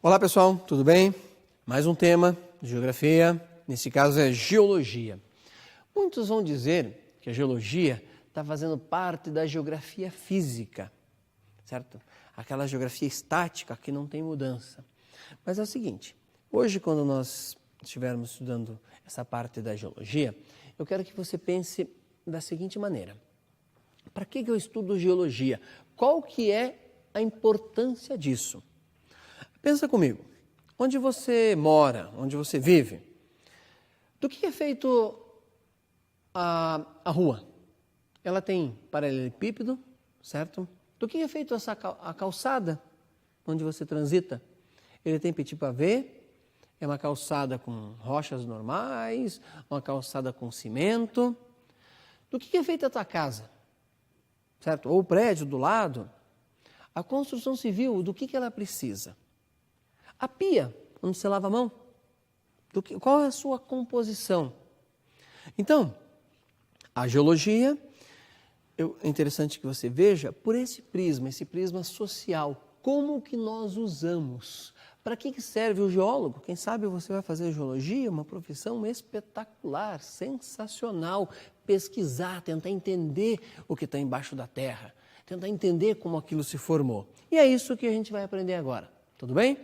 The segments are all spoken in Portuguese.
Olá pessoal, tudo bem? Mais um tema de geografia, nesse caso é geologia. Muitos vão dizer que a geologia está fazendo parte da geografia física, certo? Aquela geografia estática que não tem mudança. Mas é o seguinte, hoje quando nós estivermos estudando essa parte da geologia, eu quero que você pense da seguinte maneira. Para que eu estudo geologia? Qual que é a importância disso? Pensa comigo, onde você mora, onde você vive, do que é feito a rua? Ela tem paralelepípedo, certo? Do que é feito a calçada onde você transita? Ele tem petit pavé, é uma calçada com rochas normais, uma calçada com cimento. Do que é feita a tua casa? Certo? Ou o prédio do lado? A construção civil, do que ela precisa? A pia, onde você lava a mão? Qual é a sua composição? Então, a geologia, é interessante que você veja por esse prisma social, como que nós usamos. Para que serve o geólogo? Quem sabe você vai fazer geologia, uma profissão espetacular, sensacional, pesquisar, tentar entender o que está embaixo da terra, tentar entender como aquilo se formou. E é isso que a gente vai aprender agora, tudo bem?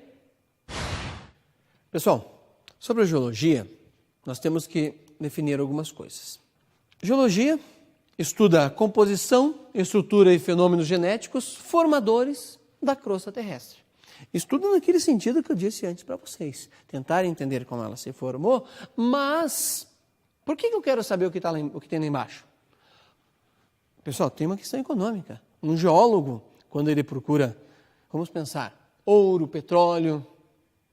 Pessoal, sobre a geologia, nós temos que definir algumas coisas. Geologia estuda a composição, estrutura e fenômenos genéticos formadores da crosta terrestre. Estuda naquele sentido que eu disse antes para vocês, tentar entender como ela se formou, mas por que eu quero saber o que tem lá embaixo? Pessoal, tem uma questão econômica. Um geólogo, quando ele procura, vamos pensar, ouro, petróleo,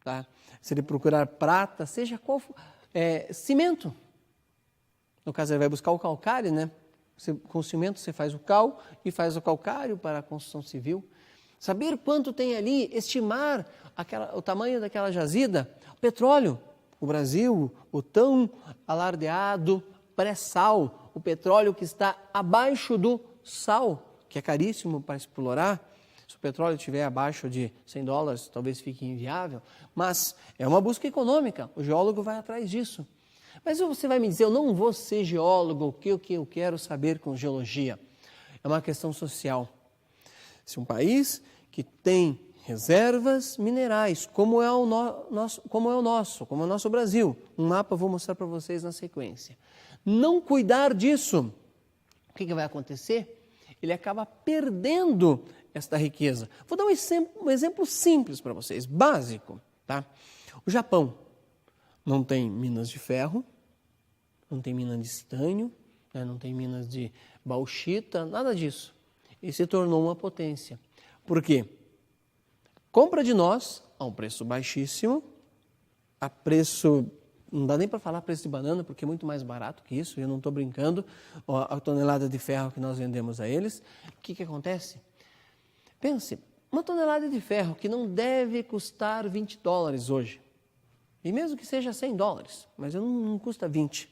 tá? Se ele procurar prata, seja qual for, cimento. No caso, ele vai buscar o calcário, né? Com o cimento você faz o cal e faz o calcário para a construção civil. Saber quanto tem ali, estimar o tamanho daquela jazida, o petróleo. O Brasil, o tão alardeado pré-sal, o petróleo que está abaixo do sal, que é caríssimo para explorar. Se o petróleo estiver abaixo de $100, talvez fique inviável, mas é uma busca econômica, o geólogo vai atrás disso. Mas você vai me dizer, eu não vou ser geólogo, o que eu quero saber com geologia? É uma questão social. Se um país que tem reservas minerais, como é o nosso Brasil, um mapa eu vou mostrar para vocês na sequência, não cuidar disso, o que vai acontecer? Ele acaba perdendo esta riqueza. Vou dar um exemplo simples para vocês, básico. Tá? O Japão não tem minas de ferro, não tem minas de estanho, né? Não tem minas de bauxita, nada disso. E se tornou uma potência. Por quê? Compra de nós a um preço baixíssimo, a preço, não dá nem para falar preço de banana, porque é muito mais barato que isso, eu não estou brincando, a tonelada de ferro que nós vendemos a eles. O que acontece? Pense, uma tonelada de ferro que não deve custar $20 hoje, e mesmo que seja $100, mas não custa 20.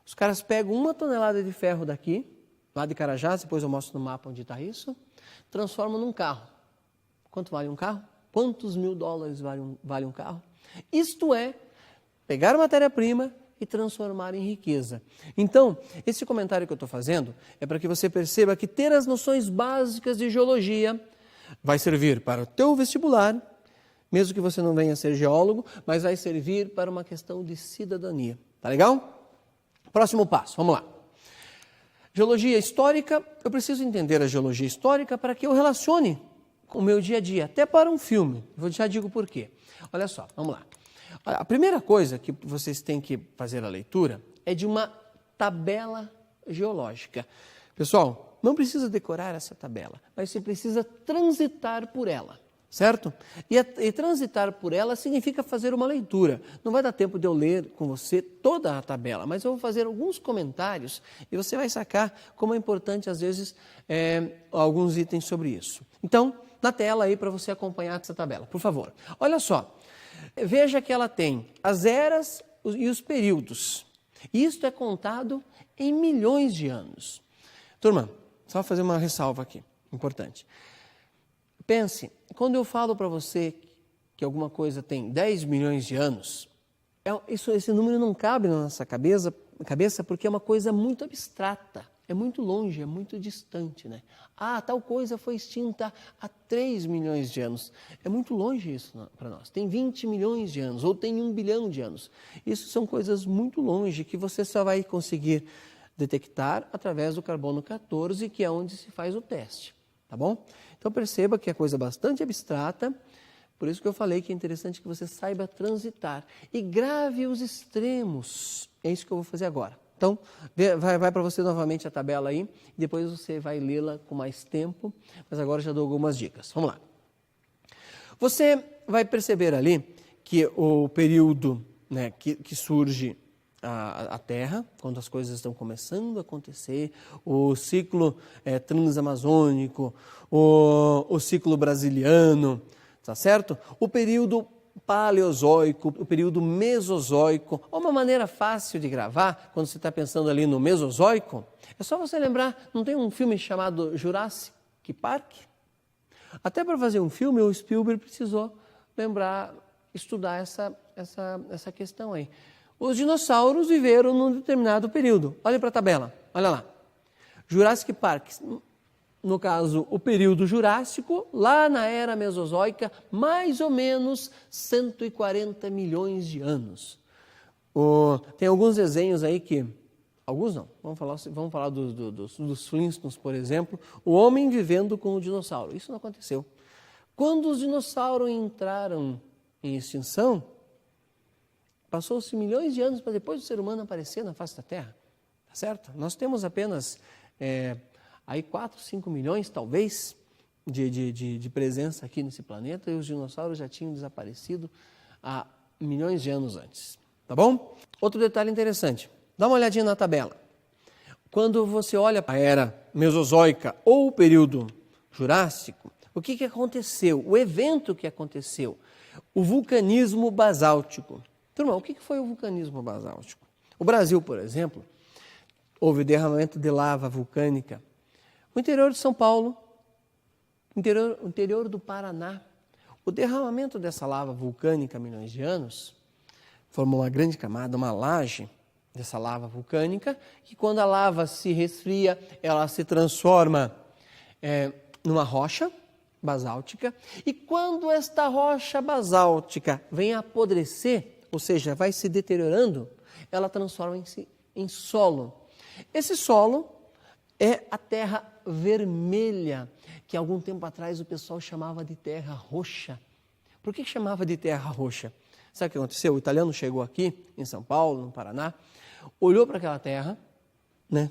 Os caras pegam uma tonelada de ferro daqui, lá de Carajás, depois eu mostro no mapa onde está isso, transformam num carro. Quanto vale um carro? Quantos $1.000 vale um carro? Isto é, pegar a matéria-prima e transformar em riqueza. Então, esse comentário que eu estou fazendo é para que você perceba que ter as noções básicas de geologia vai servir para o teu vestibular, mesmo que você não venha a ser geólogo, mas vai servir para uma questão de cidadania. Tá legal? Próximo passo, vamos lá. Geologia histórica, eu preciso entender a geologia histórica para que eu relacione com o meu dia a dia, até para um filme. Eu já digo por quê. Olha só, vamos lá. A primeira coisa que vocês têm que fazer a leitura é de uma tabela geológica. Pessoal, não precisa decorar essa tabela, mas você precisa transitar por ela, certo? E transitar por ela significa fazer uma leitura. Não vai dar tempo de eu ler com você toda a tabela, mas eu vou fazer alguns comentários e você vai sacar como é importante, às vezes, alguns itens sobre isso. Então, na tela aí para você acompanhar essa tabela, por favor. Olha só. Veja que ela tem as eras e os períodos. Isto é contado em milhões de anos. Turma, só fazer uma ressalva aqui, importante. Pense, quando eu falo para você que alguma coisa tem 10 milhões de anos, esse número não cabe na nossa cabeça porque é uma coisa muito abstrata, é muito longe, é muito distante, né? Ah, tal coisa foi extinta há 3 milhões de anos. É muito longe isso para nós. Tem 20 milhões de anos ou tem 1 bilhão de anos. Isso são coisas muito longe que você só vai conseguir detectar através do carbono 14, que é onde se faz o teste, tá bom? Então perceba que é coisa bastante abstrata, por isso que eu falei que é interessante que você saiba transitar e grave os extremos. É isso que eu vou fazer agora. Então, vai para você novamente a tabela aí, depois você vai lê-la com mais tempo, mas agora já dou algumas dicas. Vamos lá. Você vai perceber ali que o período, né, que surge a Terra, quando as coisas estão começando a acontecer, o ciclo transamazônico, o ciclo brasiliano, tá certo? O período paleozoico, o período mesozoico. Uma maneira fácil de gravar, quando você está pensando ali no mesozoico, é só você lembrar, não tem um filme chamado Jurassic Park? Até para fazer um filme, o Spielberg precisou estudar essa questão aí. Os dinossauros viveram num determinado período. Olha para a tabela, olha lá. Jurassic Park, no caso, o período Jurássico, lá na era Mesozoica, mais ou menos 140 milhões de anos. Tem alguns desenhos aí que... Alguns não, vamos falar dos Flintstones, por exemplo. O homem vivendo com o dinossauro. Isso não aconteceu. Quando os dinossauros entraram em extinção, passou-se milhões de anos para depois do ser humano aparecer na face da Terra. Tá certo? Nós temos apenas... aí 4, 5 milhões, talvez, de presença aqui nesse planeta, e os dinossauros já tinham desaparecido há milhões de anos antes. Tá bom? Outro detalhe interessante, dá uma olhadinha na tabela. Quando você olha para a era Mesozoica ou o período Jurássico, o que aconteceu? O evento que aconteceu? O vulcanismo basáltico. Turma, o que foi o vulcanismo basáltico? O Brasil, por exemplo, houve derramamento de lava vulcânica. O interior de São Paulo, o interior do Paraná, o derramamento dessa lava vulcânica há milhões de anos formou uma grande camada, uma laje dessa lava vulcânica, que quando a lava se resfria, ela se transforma numa rocha basáltica, e quando esta rocha basáltica vem a apodrecer, ou seja, vai se deteriorando, ela transforma-se em solo. Esse solo é a terra vermelha, que algum tempo atrás o pessoal chamava de terra roxa. Por que chamava de terra roxa? Sabe o que aconteceu? O italiano chegou aqui, em São Paulo, no Paraná, olhou para aquela terra, né?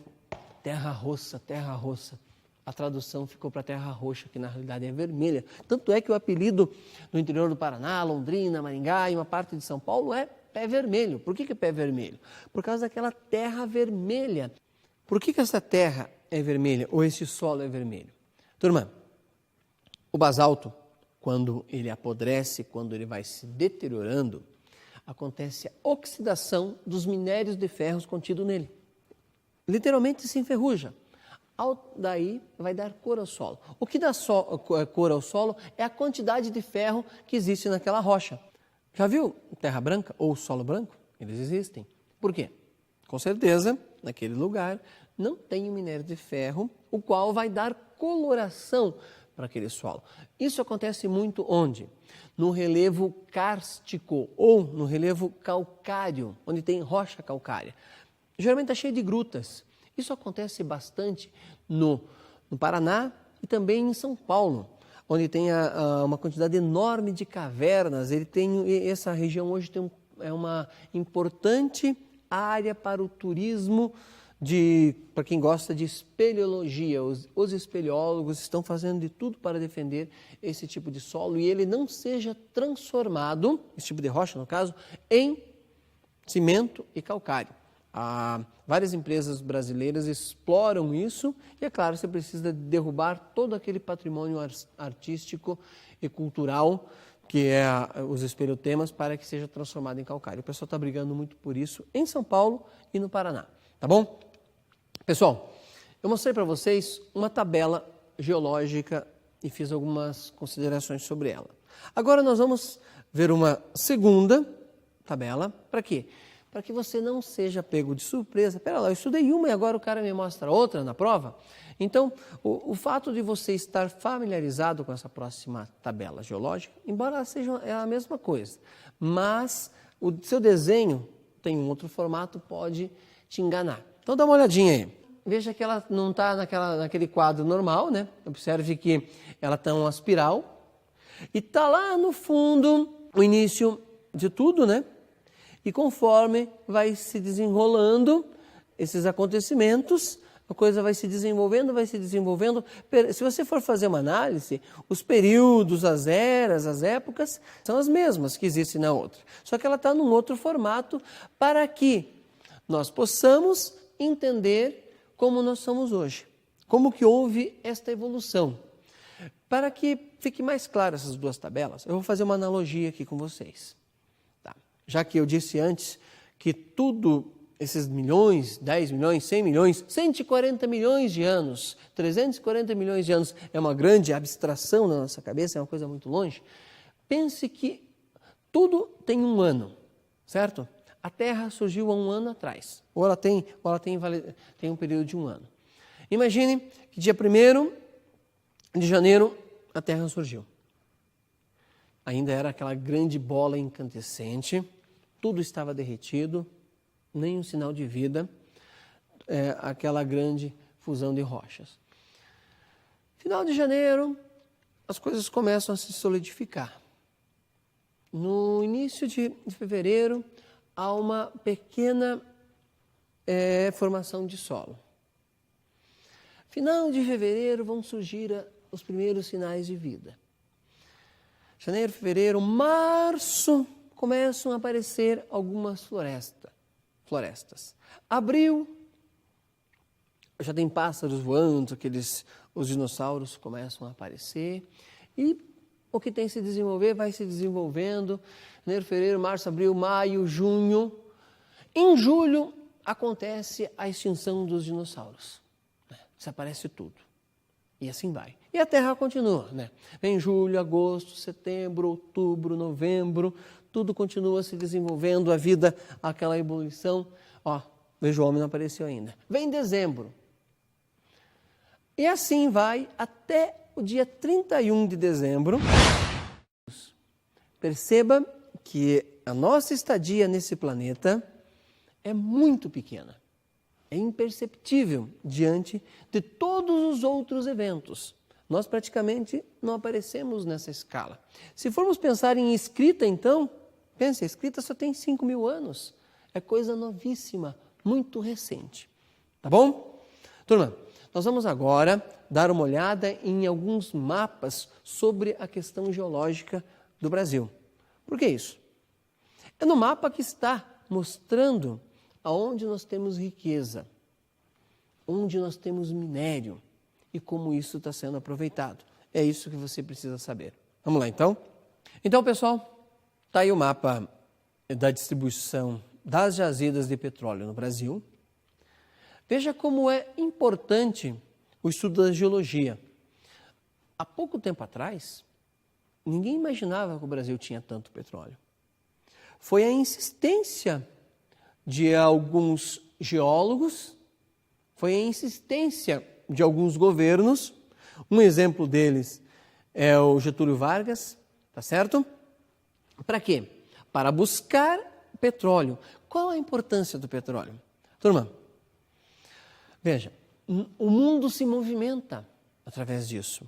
Terra roça, terra roça. A tradução ficou para terra roxa, que na realidade é vermelha. Tanto é que o apelido no interior do Paraná, Londrina, Maringá e uma parte de São Paulo é pé vermelho. Por que é pé vermelho? Por causa daquela terra vermelha. Por que essa terra é vermelha ou esse solo é vermelho? Turma, o basalto, quando ele apodrece, quando ele vai se deteriorando, acontece a oxidação dos minérios de ferro contidos nele. Literalmente se enferruja. Daí vai dar cor ao solo. O que dá cor ao solo é a quantidade de ferro que existe naquela rocha. Já viu terra branca ou solo branco? Eles existem. Por quê? Com certeza, naquele lugar não tem o minério de ferro, o qual vai dar coloração para aquele solo. Isso acontece muito onde? No relevo kárstico ou no relevo calcário, onde tem rocha calcária. Geralmente está cheio de grutas. Isso acontece bastante no Paraná e também em São Paulo, onde tem uma quantidade enorme de cavernas. Essa região hoje é uma importante área para o turismo, para quem gosta de espeleologia. Os espeleólogos estão fazendo de tudo para defender esse tipo de solo e ele não seja transformado, esse tipo de rocha no caso, em cimento e calcário. Várias empresas brasileiras exploram isso e, é claro, você precisa derrubar todo aquele patrimônio artístico e cultural que é os espeleotemas para que seja transformado em calcário. O pessoal está brigando muito por isso em São Paulo e no Paraná, tá bom? Pessoal, eu mostrei para vocês uma tabela geológica e fiz algumas considerações sobre ela. Agora nós vamos ver uma segunda tabela. Para quê? Para que você não seja pego de surpresa. Pera lá, eu estudei uma e agora o cara me mostra outra na prova. Então, o fato de você estar familiarizado com essa próxima tabela geológica, embora ela seja a mesma coisa, mas o seu desenho tem um outro formato, pode te enganar. Então dá uma olhadinha aí. Veja que ela não está naquele quadro normal, né? Observe que ela está uma espiral e está lá no fundo o início de tudo, né? E conforme vai se desenrolando esses acontecimentos, a coisa vai se desenvolvendo, vai se desenvolvendo. Se você for fazer uma análise, os períodos, as eras, as épocas, são as mesmas que existem na outra. Só que ela está num outro formato para que nós possamos entender como nós somos hoje. Como que houve esta evolução. Para que fique mais claro essas duas tabelas, eu vou fazer uma analogia aqui com vocês. Tá? Já que eu disse antes que tudo, esses milhões, 10 milhões, 100 milhões, 140 milhões de anos, 340 milhões de anos, é uma grande abstração na nossa cabeça, é uma coisa muito longe. Pense que tudo tem um ano, certo? A Terra surgiu há um ano atrás, ou ela tem um período de um ano. Imagine que dia 1º de janeiro a Terra surgiu. Ainda era aquela grande bola incandescente, tudo estava derretido, nenhum sinal de vida, aquela grande fusão de rochas. Final de janeiro, as coisas começam a se solidificar. No início de fevereiro, há uma pequena formação de solo. Final de fevereiro vão surgir os primeiros sinais de vida. Janeiro, fevereiro, março, começam a aparecer algumas florestas. Abril, já tem pássaros voando, os dinossauros começam a aparecer. E o que tem que se desenvolver vai se desenvolvendo. Janeiro, fevereiro, março, abril, maio, junho. Em julho acontece a extinção dos dinossauros. Desaparece tudo. E assim vai. E a Terra continua, né? Vem julho, agosto, setembro, outubro, novembro, tudo continua se desenvolvendo, a vida, aquela ebulição. Veja, o homem não apareceu ainda. Vem dezembro. E assim vai até o dia 31 de dezembro. Perceba que a nossa estadia nesse planeta é muito pequena. É imperceptível diante de todos os outros eventos. Nós praticamente não aparecemos nessa escala. Se formos pensar em escrita, então, pense, a escrita só tem 5.000 anos. É coisa novíssima, muito recente. Tá bom? Turma, nós vamos agora dar uma olhada em alguns mapas sobre a questão geológica do Brasil. Por que isso? É no mapa que está mostrando aonde nós temos riqueza, onde nós temos minério e como isso está sendo aproveitado. É isso que você precisa saber. Vamos lá, então? Então, pessoal, está aí o mapa da distribuição das jazidas de petróleo no Brasil. Veja como é importante o estudo da geologia. Há pouco tempo atrás, ninguém imaginava que o Brasil tinha tanto petróleo. Foi a insistência de alguns geólogos, foi a insistência de alguns governos. Um exemplo deles é o Getúlio Vargas, tá certo? Para quê? Para buscar petróleo. Qual a importância do petróleo? Turma, veja, o mundo se movimenta através disso.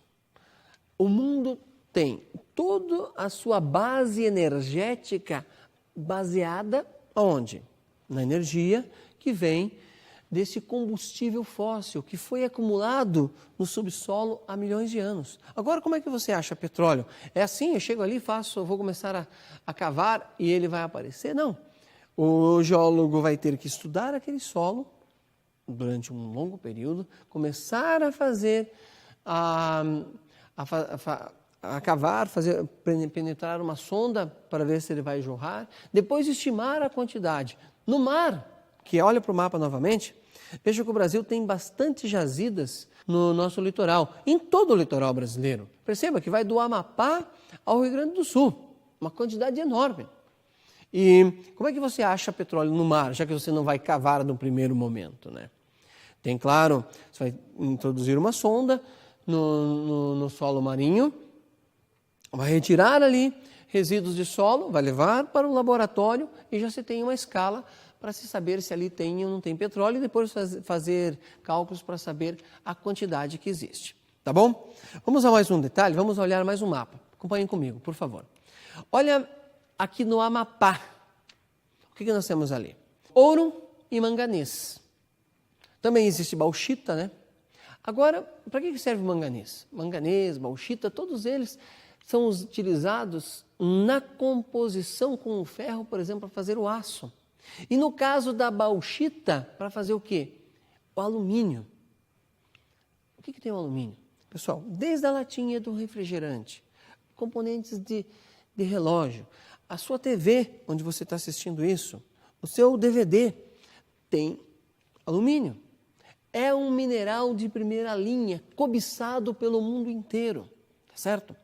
O mundo tem toda a sua base energética baseada onde? Na energia que vem desse combustível fóssil que foi acumulado no subsolo há milhões de anos. Agora, como é que você acha petróleo? É assim, eu chego ali, vou começar a cavar e ele vai aparecer? Não. O geólogo vai ter que estudar aquele solo durante um longo período, começar a fazer, a cavar, penetrar uma sonda para ver se ele vai jorrar, depois estimar a quantidade. No mar, que olha para o mapa novamente, veja que o Brasil tem bastante jazidas no nosso litoral, em todo o litoral brasileiro. Perceba que vai do Amapá ao Rio Grande do Sul. uma quantidade enorme. E como é que você acha petróleo no mar, já que você não vai cavar no primeiro momento, né? Tem, claro, você vai introduzir uma sonda no solo marinho, vai retirar ali resíduos de solo, vai levar para o laboratório e já se tem uma escala para se saber se ali tem ou não tem petróleo e depois fazer cálculos para saber a quantidade que existe. Tá bom? Vamos a mais um detalhe, vamos olhar mais um mapa. Acompanhem comigo, por favor. Olha aqui no Amapá. O que nós temos ali? Ouro e manganês. Também existe bauxita, né? Agora, para que serve o manganês? Manganês, bauxita, todos eles são utilizados na composição com o ferro, por exemplo, para fazer o aço. E no caso da bauxita, para fazer o quê? O alumínio. O que tem o alumínio? Pessoal, desde a latinha do refrigerante, componentes de relógio, a sua TV, onde você está assistindo isso, o seu DVD, tem alumínio. É um mineral de primeira linha, cobiçado pelo mundo inteiro, tá certo?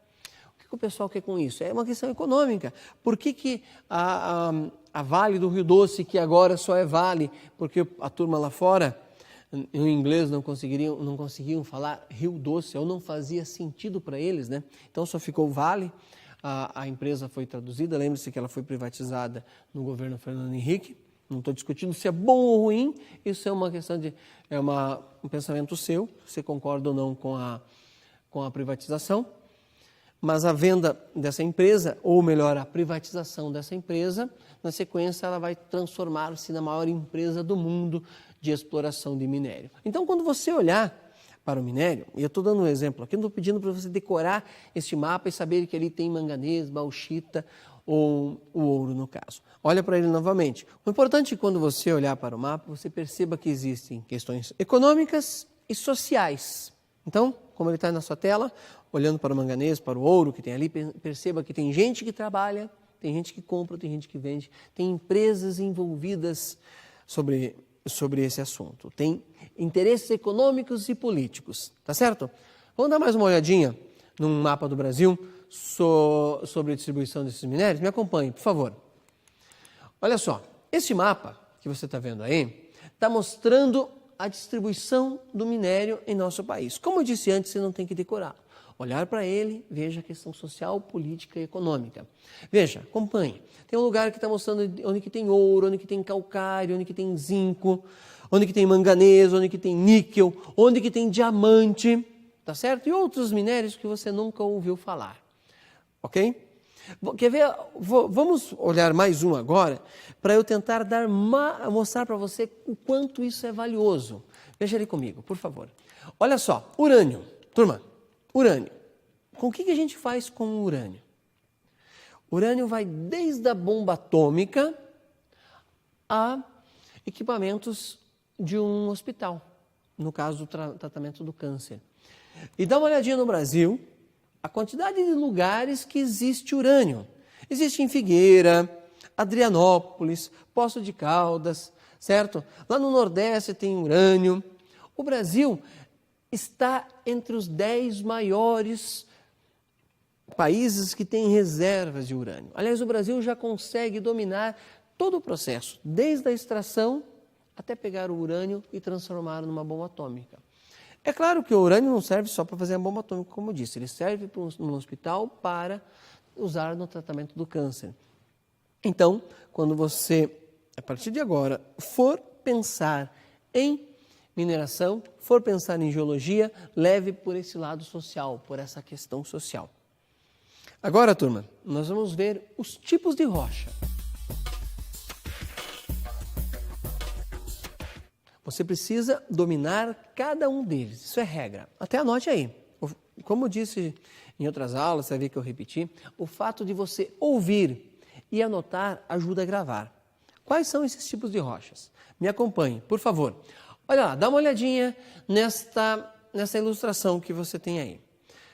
O que o pessoal quer com isso? É uma questão econômica. Por que a Vale do Rio Doce, que agora só é Vale, porque a turma lá fora, em inglês, não conseguiam falar Rio Doce, ou não fazia sentido para eles, né? Então só ficou Vale, a empresa foi traduzida, lembre-se que ela foi privatizada no governo Fernando Henrique. Não estou discutindo se é bom ou ruim, isso é uma questão um pensamento seu, se você concorda ou não com a privatização. Mas a venda dessa empresa, ou melhor, a privatização dessa empresa, na sequência ela vai transformar-se na maior empresa do mundo de exploração de minério. Então, quando você olhar para o minério, e eu estou dando um exemplo aqui, não estou pedindo para você decorar este mapa e saber que ali tem manganês, bauxita, ou o ouro no caso. Olha para ele novamente. O importante é quando você olhar para o mapa, você perceba que existem questões econômicas e sociais. Então, como ele está na sua tela, olhando para o manganês, para o ouro que tem ali, perceba que tem gente que trabalha, tem gente que compra, tem gente que vende, tem empresas envolvidas sobre esse assunto. Tem interesses econômicos e políticos, tá certo? Vamos dar mais uma olhadinha num mapa do Brasil sobre a distribuição desses minérios? Me acompanhe, por favor. Olha só, esse mapa que você está vendo aí está mostrando a distribuição do minério em nosso país. Como eu disse antes, você não tem que decorar. Olhar para ele, veja a questão social, política e econômica. Veja, acompanhe. Tem um lugar que está mostrando onde que tem ouro, onde que tem calcário, onde que tem zinco, onde que tem manganês, onde que tem níquel, onde que tem diamante, tá certo? E outros minérios que você nunca ouviu falar. Ok? Quer ver? Vamos olhar mais um agora, para eu tentar mostrar para você o quanto isso é valioso. Veja ali comigo, por favor. Olha só, urânio. Turma, urânio. Com o que a gente faz com o urânio? O urânio vai desde a bomba atômica a equipamentos de um hospital, no caso do tratamento do câncer. E dá uma olhadinha no Brasil, a quantidade de lugares que existe urânio. Existe em Figueira, Adrianópolis, Poço de Caldas, certo? Lá no Nordeste tem urânio. O Brasil está entre os 10 maiores países que têm reservas de urânio. Aliás, o Brasil já consegue dominar todo o processo, desde a extração até pegar o urânio e transformá-lo numa bomba atômica. É claro que o urânio não serve só para fazer a bomba atômica, como eu disse, ele serve no hospital para usar no tratamento do câncer. Então, quando você, a partir de agora, for pensar em mineração, for pensar em geologia, leve por esse lado social, por essa questão social. Agora, turma, nós vamos ver os tipos de rocha. Você precisa dominar cada um deles, isso é regra. Até anote aí. Como eu disse em outras aulas, você vai ver que eu repeti, o fato de você ouvir e anotar ajuda a gravar. Quais são esses tipos de rochas? Me acompanhe, por favor. Olha lá, dá uma olhadinha nessa ilustração que você tem aí.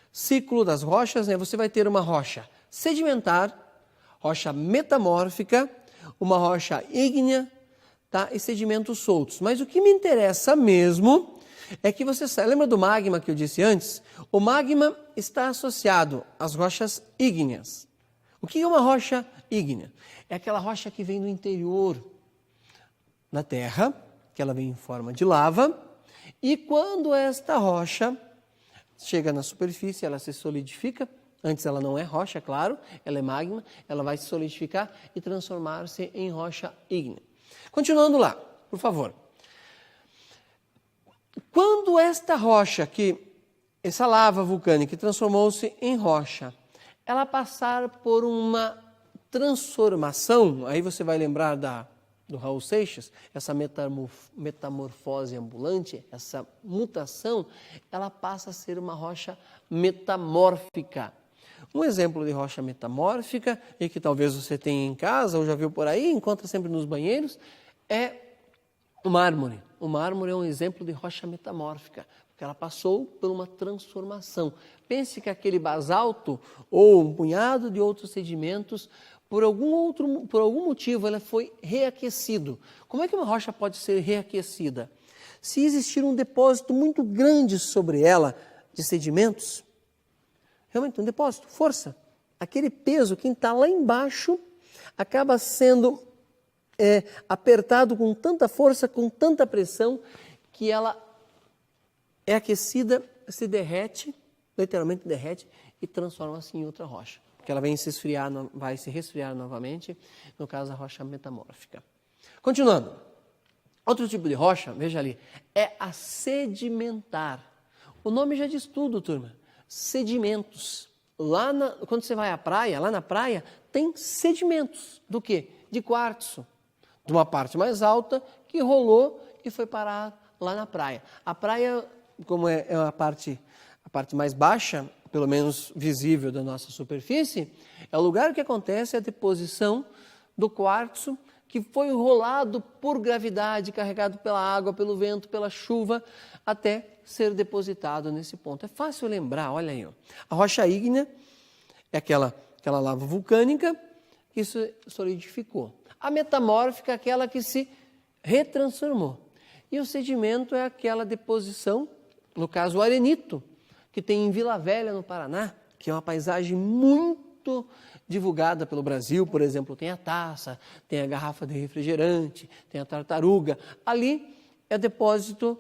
Ciclo das rochas, né? Você vai ter uma rocha sedimentar, rocha metamórfica, uma rocha ígnea, tá? E sedimentos soltos. Mas o que me interessa mesmo é que você saiba, lembra do magma que eu disse antes? O magma está associado às rochas ígneas. O que é uma rocha ígnea? É aquela rocha que vem do interior da terra, que ela vem em forma de lava, e quando esta rocha chega na superfície, ela se solidifica. Antes ela não é rocha, claro, ela é magma, ela vai se solidificar e transformar-se em rocha ígnea. Continuando lá, por favor. Quando esta rocha, essa lava vulcânica que transformou-se em rocha, ela passar por uma transformação, aí você vai lembrar do Raul Seixas, essa metamorfose ambulante, essa mutação, ela passa a ser uma rocha metamórfica. Um exemplo de rocha metamórfica, e que talvez você tenha em casa, ou já viu por aí, encontra sempre nos banheiros, é o mármore. O mármore é um exemplo de rocha metamórfica, porque ela passou por uma transformação. Pense que aquele basalto, ou um punhado de outros sedimentos, por algum motivo, ela foi reaquecido. Como é que uma rocha pode ser reaquecida? Se existir um depósito muito grande sobre ela de sedimentos, realmente um depósito, força. Aquele peso, quem está lá embaixo, acaba sendo apertado com tanta força, com tanta pressão, que ela é aquecida, se derrete, literalmente derrete, e transforma-se em outra rocha. Porque ela vai se resfriar novamente, no caso a rocha metamórfica. Continuando. Outro tipo de rocha, veja ali, é a sedimentar. O nome já diz tudo, turma. Sedimentos. Quando você vai à praia, lá na praia, tem sedimentos. Do quê? De quartzo. De uma parte mais alta que rolou e foi parar lá na praia. A praia, como é a parte mais baixa, pelo menos visível da nossa superfície, é o lugar que acontece a deposição do quartzo que foi rolado por gravidade, carregado pela água, pelo vento, pela chuva, até ser depositado nesse ponto. É fácil lembrar, olha aí. Ó. A rocha ígnea é aquela lava vulcânica que se solidificou. A metamórfica é aquela que se retransformou. E o sedimento é aquela deposição, no caso o arenito, que tem em Vila Velha, no Paraná, que é uma paisagem muito divulgada pelo Brasil. Por exemplo, tem a taça, tem a garrafa de refrigerante, tem a tartaruga. Ali é depósito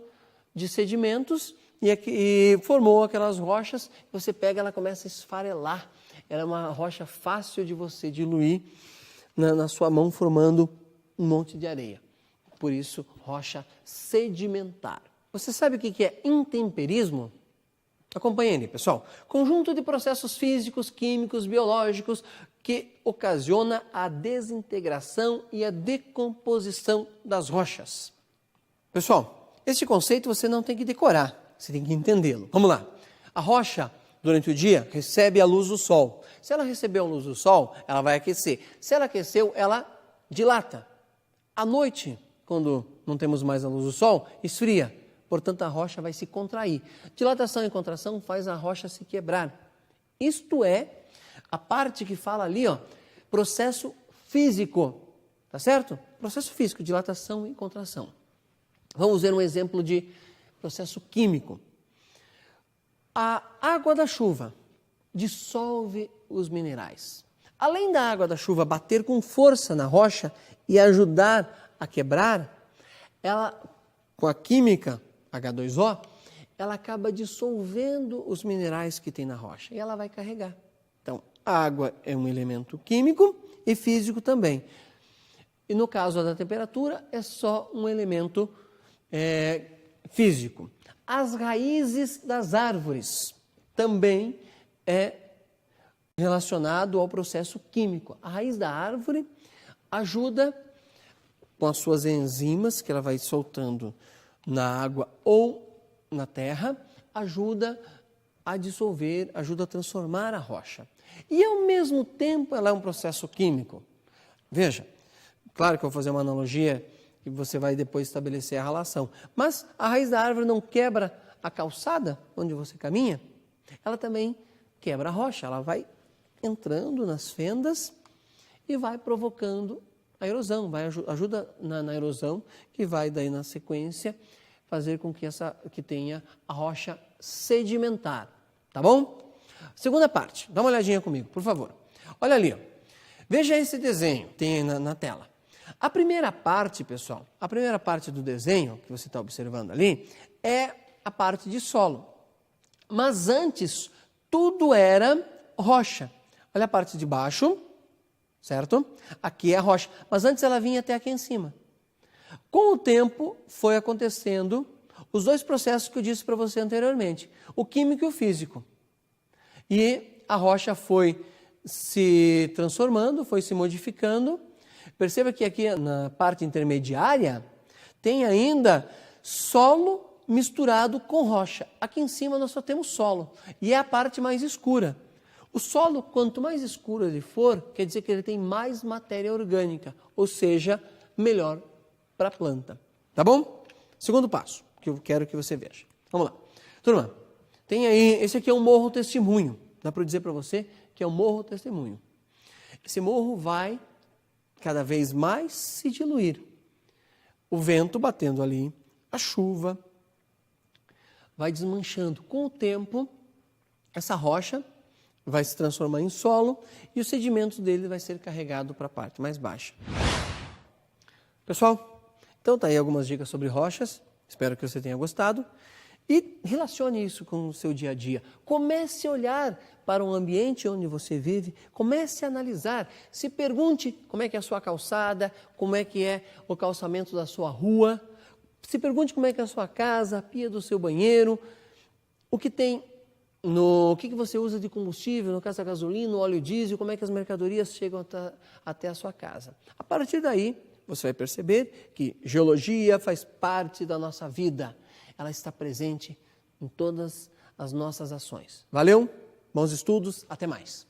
de sedimentos e formou aquelas rochas. Você pega, ela começa a esfarelar. Ela é uma rocha fácil de você diluir na sua mão, formando um monte de areia. Por isso, rocha sedimentar. Você sabe o que é intemperismo? Acompanhe aí, pessoal. Conjunto de processos físicos, químicos, biológicos que ocasiona a desintegração e a decomposição das rochas. Pessoal, este conceito você não tem que decorar, você tem que entendê-lo. Vamos lá. A rocha, durante o dia, recebe a luz do sol. Se ela recebeu a luz do sol, ela vai aquecer. Se ela aqueceu, ela dilata. À noite, quando não temos mais a luz do sol, esfria. Portanto, a rocha vai se contrair. Dilatação e contração faz a rocha se quebrar. Isto é a parte que fala ali, ó, processo físico. Tá certo? Processo físico, dilatação e contração. Vamos ver um exemplo de processo químico. A água da chuva dissolve os minerais. Além da água da chuva bater com força na rocha e ajudar a quebrar, ela, com a química H2O, ela acaba dissolvendo os minerais que tem na rocha e ela vai carregar. Então, a água é um elemento químico e físico também. E no caso da temperatura, é só um elemento físico. As raízes das árvores também é relacionado ao processo químico. A raiz da árvore ajuda, com as suas enzimas, que ela vai soltando na água ou na terra, ajuda a dissolver, ajuda a transformar a rocha. E, ao mesmo tempo, ela é um processo químico. Veja, claro que eu vou fazer uma analogia e você vai depois estabelecer a relação. Mas a raiz da árvore não quebra a calçada onde você caminha, ela também quebra a rocha, ela vai entrando nas fendas e vai provocando a erosão, ajuda na erosão, que vai daí na sequência fazer com que tenha a rocha sedimentar, tá bom? Segunda parte, dá uma olhadinha comigo, por favor. Olha ali, ó. Veja esse desenho, tem aí na tela. A primeira parte, pessoal, a primeira parte do desenho que você está observando ali é a parte de solo. Mas antes, tudo era rocha. Olha a parte de baixo, certo? Aqui é a rocha, mas antes ela vinha até aqui em cima. Com o tempo, foi acontecendo os dois processos que eu disse para você anteriormente, o químico e o físico. E a rocha foi se transformando, foi se modificando. Perceba que aqui na parte intermediária tem ainda solo misturado com rocha. Aqui em cima nós só temos solo e é a parte mais escura. O solo, quanto mais escuro ele for, quer dizer que ele tem mais matéria orgânica, ou seja, melhor para a planta. Tá bom? Segundo passo que eu quero que você veja. Vamos lá. Turma, tem aí, esse aqui é um morro testemunho. Dá para dizer para você que é um morro testemunho. Esse morro vai cada vez mais se diluir. O vento batendo ali, a chuva vai desmanchando. Com o tempo, essa rocha vai se transformar em solo e o sedimento dele vai ser carregado para a parte mais baixa. Pessoal, então tá aí algumas dicas sobre rochas. Espero que você tenha gostado. E relacione isso com o seu dia a dia. Comece a olhar para o ambiente onde você vive, comece a analisar. Se pergunte como é que é a sua calçada, como é que é o calçamento da sua rua. Se pergunte como é que é a sua casa, a pia do seu banheiro, o que tem o que você usa de combustível, no caso a gasolina, o óleo diesel, como é que as mercadorias chegam até a sua casa. A partir daí, você vai perceber que geologia faz parte da nossa vida. Ela está presente em todas as nossas ações. Valeu? Bons estudos, até mais.